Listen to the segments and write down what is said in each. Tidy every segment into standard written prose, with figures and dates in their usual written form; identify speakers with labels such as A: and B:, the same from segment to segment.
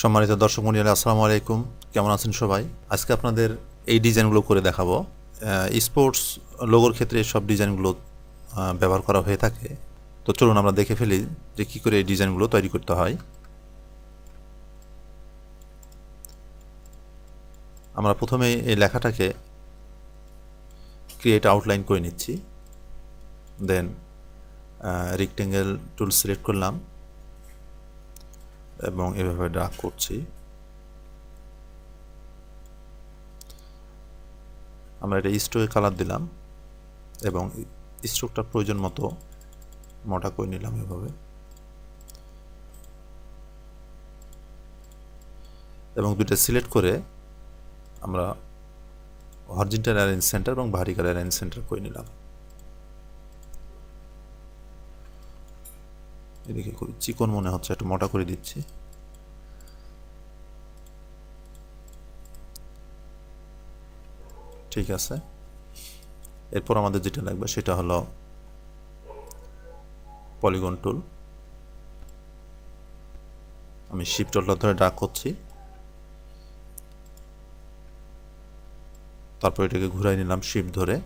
A: সম্মানিত দর্শক মণ্ডলী, আসসালামু আলাইকুম। কেমন আছেন সবাই? আজকে আপনাদের এই ডিজাইনগুলো করে দেখাবো। স্পোর্টস লোগোর ক্ষেত্রে সব ডিজাইনগুলো ব্যবহার করা হয়ে থাকে। তো চলুন আমরা দেখে ফেলি যে কী করে এই ডিজাইনগুলো তৈরি করতে হয়। আমরা প্রথমে এই লেখাটাকে ক্রিয়েট আউটলাইন করে নিচ্ছি, দেন রেক্টেঙ্গেল টুল সিলেক্ট করলাম এবং এভাবে ড্র্যাগ করছি। আমরা এটা স্ট্রোকে কালার দিলাম এবং স্ট্রোকটা প্রয়োজন মতো মোটা করে নিলাম এভাবে, এবং দুটো সিলেক্ট করে আমরা হরিজন্টাল অ্যালাইন সেন্টার এবং ভার্টিক্যাল অ্যালাইন সেন্টার করে নিলাম। এদিকে খুব চিকন মনে হচ্ছে, একটু মোটা করে দিচ্ছি। ঠিক আছে, এরপর আমাদের যেটা লাগবে সেটা হলো পলিগন টুল। আমি শিফট টুলটা ধরে ড্র্যাগ করছি, তারপর এটাকে ঘুরাই নিলাম শিফট ধরে।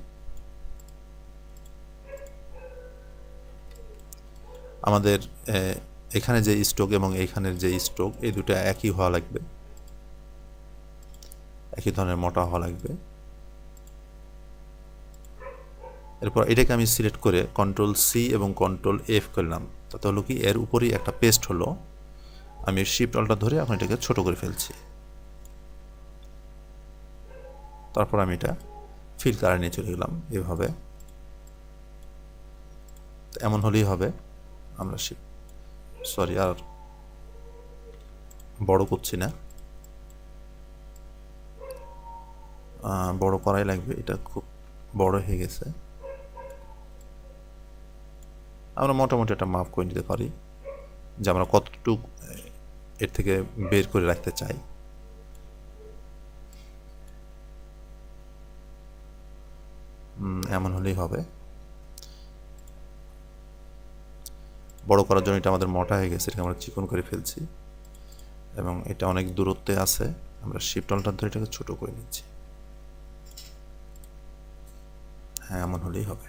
A: আমাদের এখানে যে স্ট্রোক এবং এইখানের যে স্ট্রোক, এই দুটো একই হওয়া লাগবে, একই ধরনের মোটা হওয়া লাগবে। এরপর এটাকে আমি সিলেক্ট করে কন্ট্রোল সি এবং কন্ট্রোল এফ করলাম, তাতে হলো কি এর উপরেই একটা পেস্ট হলো। আমি শিফট অলটা ধরে এখন এটাকে ছোট করে ফেলছি। তারপর আমি এটা ফিল কালার নিয়ে চলে গেলাম এভাবে। এমন হলেই হবে। আমরা সরি, আর বড় করছি না, বড় করাই লাগবে, এটা খুব বড় হয়ে গেছে। আমরা মোটামুটি একটা মাপ করে নিতে পারি যে আমরা কতটুক এর থেকে বের করে রাখতে চাই। এমন হলেই হবে। বড় করার জন্য এটা আমাদের মোটা হয়ে গেছে, এটাকে আমরা চিকন করে ফেলছি এবং এটা অনেক দূরত্বে আছে। আমরা শিফট অলটা ধরে এটাকে ছোট করে নিচ্ছি। হ্যাঁ, এমন হলেই হবে।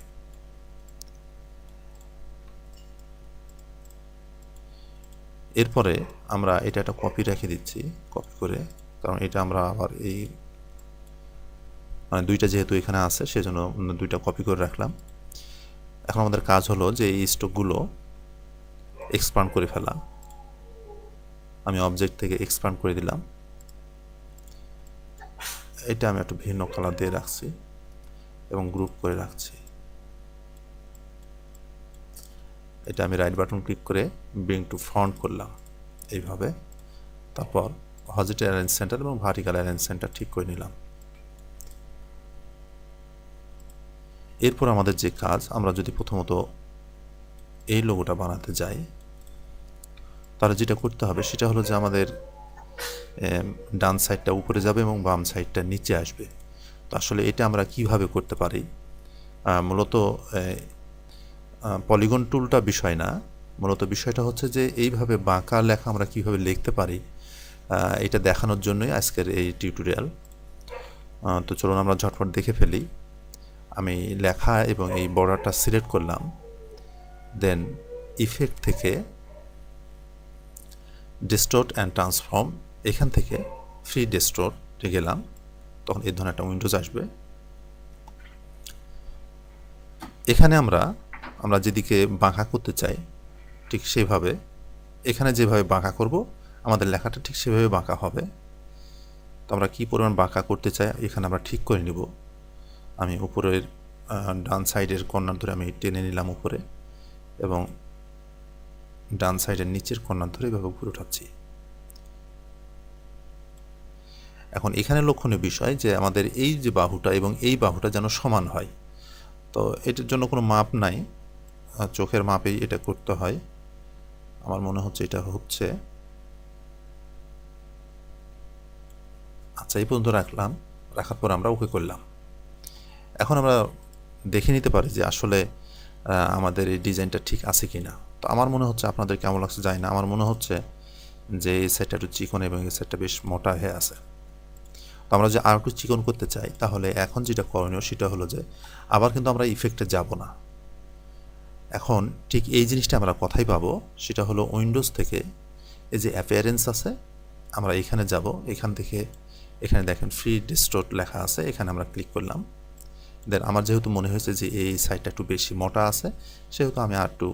A: এরপরে আমরা এটা একটা কপি রেখে দিচ্ছি, কপি করে, কারণ এটা আমরা আবার এই মানে দুইটা যেহেতু এখানে আছে সেজন্য দুইটা কপি করে রাখলাম। এখন আমাদের কাজ হলো যে এই স্ট্রোকগুলো এক্সপান্ড করে ফেলা। আমি অবজেক্ট থেকে এক্সপান্ড করে দিলাম। এটা আমি একটু ভিন্ন কালার দিয়ে রাখছি এবং গ্রুপ করে রাখছি। এটা আমি রাইট বাটন ক্লিক করে ব্রিং টু ফ্রন্ট করলাম এইভাবে। তারপর হরিজন্টাল অ্যালাইন সেন্টার এবং ভার্টিক্যাল অ্যালাইন সেন্টার ঠিক করে নিলাম। এরপর আমাদের যে কাজ, আমরা যদি প্রথমত এই লোগোটা বানাতে যাই, তাহলে যেটা করতে হবে সেটা হলো যে আমাদের ডান সাইডটা উপরে যাবে এবং বাম সাইডটা নিচে আসবে। তো আসলে এটা আমরা কিভাবে করতে পারি, মূলত পলিগন টুলটা বিষয় না, মূলত বিষয়টা হচ্ছে যে এইভাবে বাঁকা লেখা আমরা কিভাবে লিখতে পারি, এটা দেখানোর জন্যই আজকের এই টিউটোরিয়াল। তো চলুন আমরা ঝটপট দেখে ফেলি। আমি লেখা এবং এই বর্ডারটা সিলেক্ট করলাম, দেন ইফেক্ট থেকে ডিস্টোর্ট অ্যান্ড ট্রান্সফর্ম, এখান থেকে ফ্রি ডিস্টোর্টে গেলাম, তখন এই ধরনের একটা উইন্ডোজ আসবে। এখানে আমরা যেদিকে বাঁকা করতে চাই ঠিক সেভাবে, এখানে যেভাবে বাঁকা করব আমাদের লেখাটা ঠিক সেভাবে বাঁকা হবে। তো আমরা কী পরিমাণ বাঁকা করতে চাই এখানে আমরা ঠিক করে নিব। আমি উপরের ডান সাইডের কর্নার ধরে আমি টেনে নিলাম উপরে, এবং ডান সাইডের নিচের কর্নার ধরে এভাবে ঘুরে উঠাচ্ছি। এখন এখানে লক্ষণীয় বিষয় যে আমাদের এই যে বাহুটা এবং এই বাহুটা যেন সমান হয়। তো এটার জন্য কোনো মাপ নাই, চোখের মাপেই এটা করতে হয়। আমার মনে হচ্ছে এটা হচ্ছে। আচ্ছা, এই পর্যন্ত রাখলাম, রাখার পর আমরা ওকে করলাম। এখন আমরা দেখে নিতে পারি যে আসলে আমাদের এই ডিজাইনটা ঠিক আছে কি না। তো আমার মনে হচ্ছে, আপনাদের কেমন লাগছে জানি না, আমার মনে হচ্ছে যে এই সাইডটা একটু চিকন এবং এই সাইডটা বেশ মোটা হয়ে আছে। তো আমরা যে আর একটু চিকন করতে চাই, তাহলে এখন যেটা করণীয় সেটা হলো যে আবার কিন্তু আমরা ইফেক্টে যাব না। এখন ঠিক এই জিনিসটা আমরা কোথায় পাবো, সেটা হলো উইন্ডোজ থেকে এই যে অ্যাপিয়ারেন্স আছে, আমরা এখানে যাব। এখান থেকে এখানে দেখেন ফ্রি ডিস্টোর্ট লেখা আছে, এখানে আমরা ক্লিক করলাম। দেন আমার যেহেতু মনে হয়েছে যে এই সাইডটা একটু বেশি মোটা আছে, সেহেতু আমি আর একটু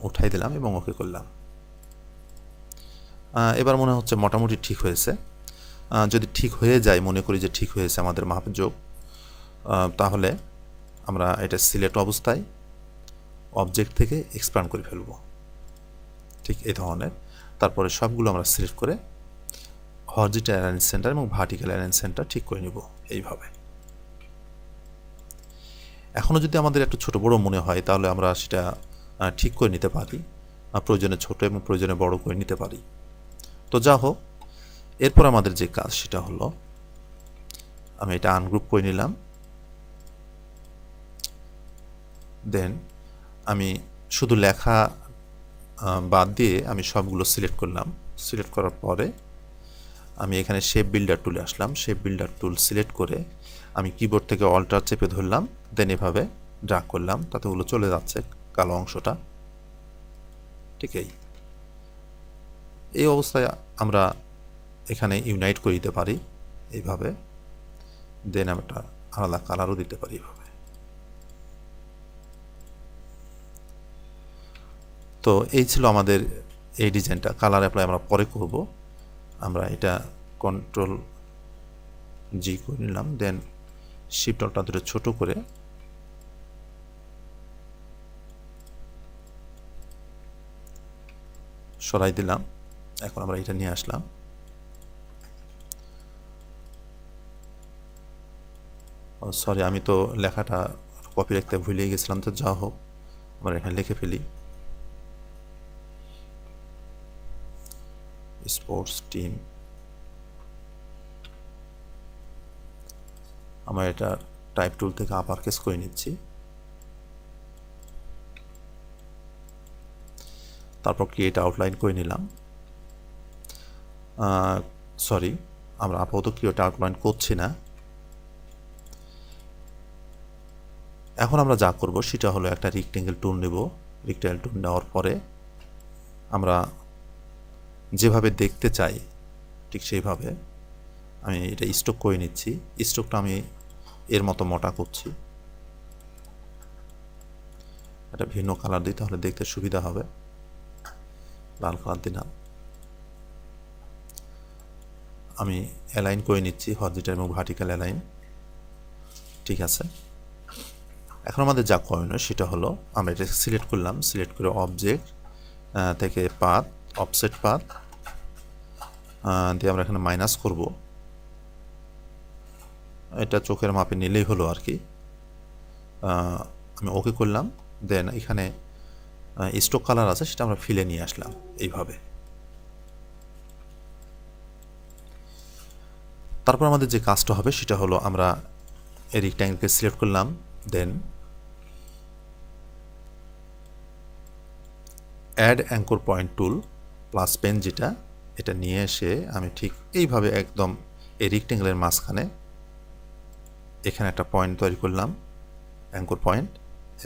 A: উঠাই দিলাম এবং ওকে করলাম। এবার মনে হচ্ছে মোটামুটি ঠিক হয়েছে। যদি ঠিক হয়ে যায়, মনে করি যে ঠিক হয়েছে আমাদের মাপযোগ, তাহলে আমরা এটা সিলেক্ট অবস্থায় অবজেক্ট থেকে এক্সপ্যান্ড করে ফেলব, ঠিক এই ধরনের। তারপরে সবগুলো আমরা সিলেক্ট করে হরিজন্টাল অ্যালাইন সেন্টার এবং ভার্টিক্যাল অ্যালাইন সেন্টার ঠিক করে নিব এইভাবে। এখনও যদি আমাদের একটু ছোট বড় মনে হয়, তাহলে আমরা সেটা ঠিক করে নিতে পারি, প্রয়োজনে ছোট এবং প্রয়োজনে বড় করে নিতে পারি। তো যা হোক, এরপর আমাদের যে কাজ সেটা হলো আমি এটা আনগ্রুপ করে নিলাম। দেন আমি শুধু লেখা বাদ দিয়ে আমি সবগুলো সিলেক্ট করলাম। সিলেক্ট করার পরে আমি এখানে শেপ বিল্ডার টুলে আসলাম। শেপ বিল্ডার টুল সিলেক্ট করে আমি কিবোর্ড থেকে অল্টার চেপে ধরলাম, দেন এভাবে ড্র্যাগ করলাম, তাতে ওগুলো চলে যাচ্ছে কালো অংশটা। ঠিক এই অবস্থায় আমরা এখানে ইউনাইট করে দিতে পারি এইভাবে। দেন আমরা আলাদা কালারও দিতে পারি এইভাবে। তো এই ছিল আমাদের এই ডিজাইনটা। কালার অ্যাপ্লাই আমরা পরে করব। আমরা এটা কন্ট্রোল জি করে নিলাম, দেন শিফট অল্টা ধরে ছোট করে সরাই দিলাম। এখন আমরা এটা নিয়ে আসলাম। সরি, আমি তো লেখাটা কপি রাখতে ভুলে গেছিলাম। তো যা হোক, আমরা এখানে লিখে ফেলি স্পোর্টস টিম। আমরা এটা টাইপ টুল থেকে আপার কেস করে নিচ্ছি। তারপর ক্রিয়েট আউটলাইন করে নিলাম। সরি, আমরা আপাতত ক্রিয়েট আউটলাইন করছি না। এখন আমরা যা করব সেটা হলো একটা রেক্টেঙ্গেল টুল নেব। রেক্টেঙ্গেল টুল নেওয়ার পরে আমরা যেভাবে দেখতে চাই ঠিক সেইভাবে আমি এটা স্ট্রোক করে নিচ্ছি। স্ট্রোকটা আমি এর মতো মোটা করছি। এটা ভিন্ন কালার দিই, তাহলে দেখতে সুবিধা হবে। লাল কালার দিলাম। আমি অ্যালাইন করে নিচ্ছি, হরিজন্টাল এবং ভার্টিক্যাল অ্যালাইন। ঠিক আছে। এখন আমাদের যা করণীয় সেটা হলো আমরা এটা সিলেক্ট করলাম। সিলেক্ট করে অবজেক্ট থেকে পাথ, অফসেট পাথ দিয়ে আমরা এখানে মাইনাস করব। এটা চোখের মাপে নিলেই হলো আর কি। আমি ওকে করলাম। দেন এখানে স্ট্রোক কালার আছে, সেটা আমরা ফিলে নিয়ে আসলাম এইভাবে। তারপর আমাদের যে কাজটা হবে সেটা হলো আমরা এই রেক্ট্যাঙ্গেলকে সিলেক্ট করলাম। Then add anchor point tool plus pen, যেটা এটা নিয়ে এসে আমি ঠিক এইভাবে একদম এই রেক্ট্যাঙ্গেলের মাঝখানে এখানে একটা পয়েন্ট তৈরি করলাম, অ্যাঙ্কর পয়েন্ট,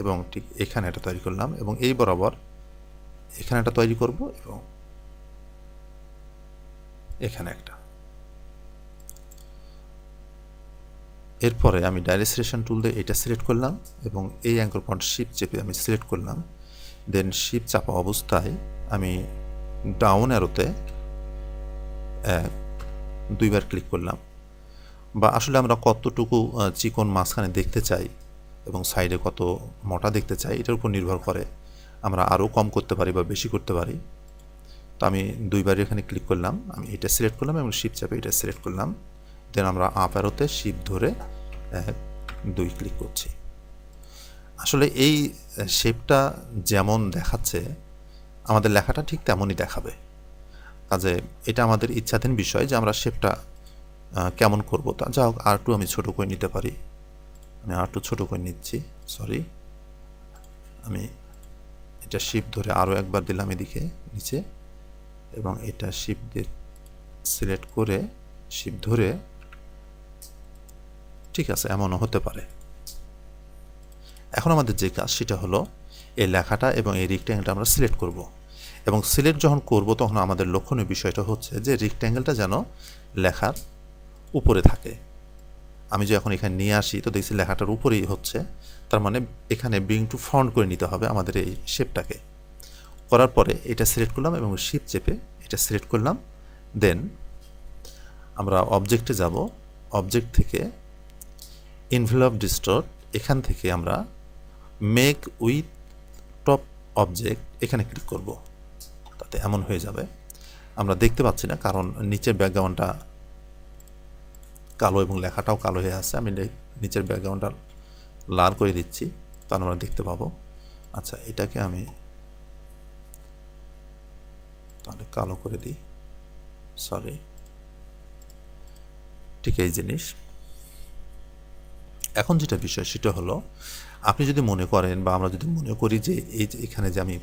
A: এবং ঠিক এখানে একটা তৈরি করলাম, এবং এই বরাবর এখানে একটা তৈরি করব, এবং এখানে একটা। এরপরে আমি ডাইরেক্ট সিলেকশন টুল দিয়ে এটা সিলেক্ট করলাম এবং এই অ্যাঙ্কর পয়েন্ট শিফট চেপে আমি সিলেক্ট করলাম। দেন শিফট চাপা অবস্থায় আমি ডাউন অ্যারোতে দুইবার ক্লিক করলাম। বা আসলে আমরা কতটুকু চিকন মাঝখানে দেখতে চাই এবং সাইডে কত মোটা দেখতে চাই, এটার উপর নির্ভর করে আমরা আরও কম করতে পারি বা বেশি করতে পারি। তো আমি দুইবার এখানে ক্লিক করলাম, আমি এটা সিলেক্ট করলাম এবং শিফট চাপে এটা সিলেক্ট করলাম। দেন আমরা আপ অ্যারোতে শিফট ধরে 2 ক্লিক করছি। আসলে এই শেপটা যেমন দেখাচ্ছে আমাদের লেখাটা ঠিক তেমনই দেখাবে। কাজে এটা আমাদের ইচ্ছাধীন বিষয় যে আমরা শেপটা কেমন করব। তা যা হোক, আর2 আমি ছোটো করে নিতে পারি। আমি আর2 ছোটো করে নিচ্ছি। সরি, আমি এটা শিফট ধরে আরও একবার দিলাম এদিকে নিচে, এবং এটা শিফট দিয়ে সিলেক্ট করে শিফট ধরে, ঠিক আছে, এমনও হতে পারে। এখন আমাদের যে কাজ সেটা হলো এই লেখাটা এবং এই রেক্ট্যাঙ্গেলটা আমরা সিলেক্ট করব, এবং সিলেক্ট যখন করব তখন আমাদের লক্ষণীয় বিষয়টা হচ্ছে যে রেক্ট্যাঙ্গেলটা যেন লেখার উপরে থাকে। আমি যে এখন এখানে নিয়ে আসি তো দেখছি লেখাটার উপরেই হচ্ছে, তার মানে এখানে ব্রিং টু ফ্রন্ট করে নিতে হবে আমাদের এই শেপটাকে। করার পরে এটা সিলেক্ট করলাম এবং শিফট চেপে এটা সিলেক্ট করলাম। দেন আমরা অবজেক্টে যাব, অবজেক্ট থেকে এনভেলপ ডিস্টর্ট, এখান থেকে আমরা মেক উইথ টপ অবজেক্ট এখানে ক্লিক করব। তাতে এমন হয়ে যাবে, আমরা দেখতে পাচ্ছি না কারণ নিচের ব্যাকগ্রাউন্ডটা কালো এবং লেখাটাও কালো হয়ে আছে। আমি নিচের ব্যাকগ্রাউন্ডটা লাল করে দিচ্ছি, তাহলে আমরা দেখতে পাবো। আচ্ছা, এটাকে আমি তাহলে কালো করে দিই, সরি, ঠিক এই জিনিস। এখন যেটা বিষয় সেটা হলো, আপনি যদি মনে করেন বা আমরা যদি মনে করি যে এই যে এখানে যে আমি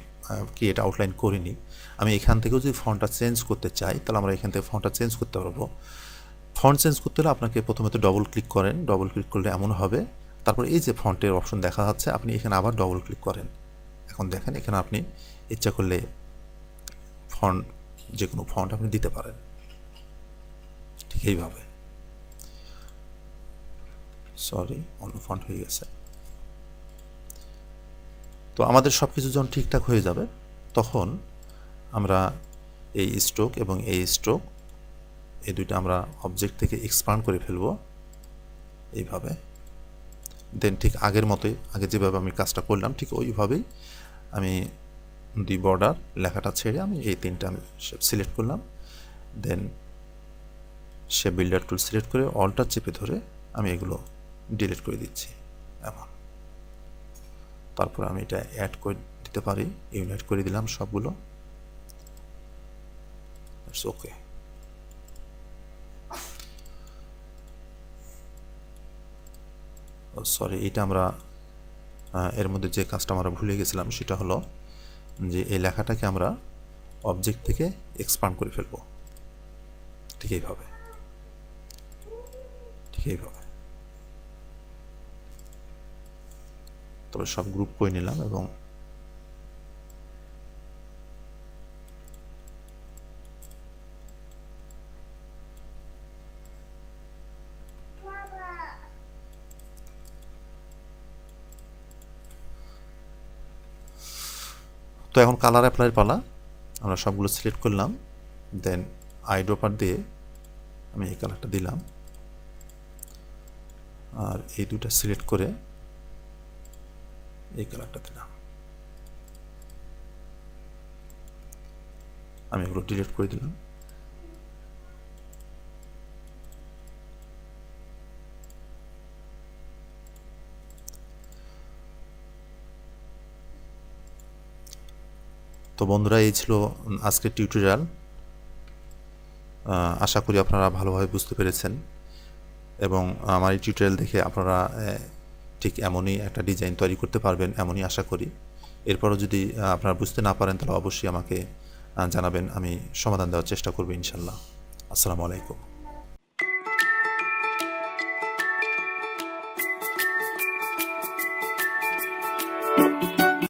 A: কি এটা আউটলাইন করিনি, আমি এখান থেকেও যদি ফন্টটা চেঞ্জ করতে চাই তাহলে আমরা এখান থেকে ফন্টটা চেঞ্জ করতে পারবো। ফন্ট চেঞ্জ করতে হলে আপনাকে প্রথমে তো ডবল ক্লিক করেন, ডবল ক্লিক করলে এমন হবে। তারপর এই যে ফন্টের অপশন দেখা যাচ্ছে, আপনি এখানে আবার ডবল ক্লিক করেন। এখন দেখেন এখানে আপনি ইচ্ছা করলে ফন্ট, যে কোনো ফন্ট আপনি দিতে পারেন, ঠিক এইভাবে। সরি, অন্য ফন্ট হয়ে গেছে। তো আমাদের সব কিছু যখন ঠিকঠাক হয়ে যাবে তখন আমরা এই স্ট্রোক এবং এই স্ট্রোক এই দুইটা আমরা অবজেক্ট থেকে এক্সপান্ড করে ফেলবো এইভাবে। দেন ঠিক আগের মতোই, আগে যেভাবে আমি কাজটা করলাম ঠিক ওইভাবেই আমি দুই বর্ডার লেখাটা ছেড়ে আমি এই তিনটা আমি সিলেক্ট করলাম। দেন সে বিল্ডার টুল সিলেক্ট করে অলটা চেপে ধরে আমি এগুলো ডিলিট করে দিচ্ছি এমন। তারপর আমি এটা অ্যাড করে দিতে পারি, ইউনাইট করে দিলাম সবগুলো, ইটস ওকে। সরি, এটা আমরা এর মধ্যে যে কাজটা আমরা ভুলে গেছিলাম সেটা হলো যে এই লেখাটাকে আমরা অবজেক্ট থেকে এক্সপান্ড করে ফেলবো, ঠিক এইভাবে, ঠিক এইভাবে। তবে সব গ্রুপ করে নিলাম এবং তো এখন কালার অ্যাপ্লাইয়ের পালা। আমরা সবগুলো সিলেক্ট করলাম, দেন আইড্রপার দিয়ে আমি এই কালারটা দিলাম, আর এই দুটা সিলেক্ট করে এই কালারটা দিলাম। আমি এগুলো ডিলিট করে দিলাম। তো বন্ধুরা, এই ছিল আজকের টিউটোরিয়াল। আশা করি আপনারা ভালোভাবে বুঝতে পেরেছেন এবং আমার এই টিউটোরিয়াল দেখে আপনারা ঠিক এমনই একটা ডিজাইন তৈরি করতে পারবেন এমনই আশা করি। এরপরও যদি আপনারা বুঝতে না পারেন তাহলে অবশ্যই আমাকে জানাবেন, আমি সমাধান দেওয়ার চেষ্টা করব ইনশাল্লাহ। আসসালামু আলাইকুম।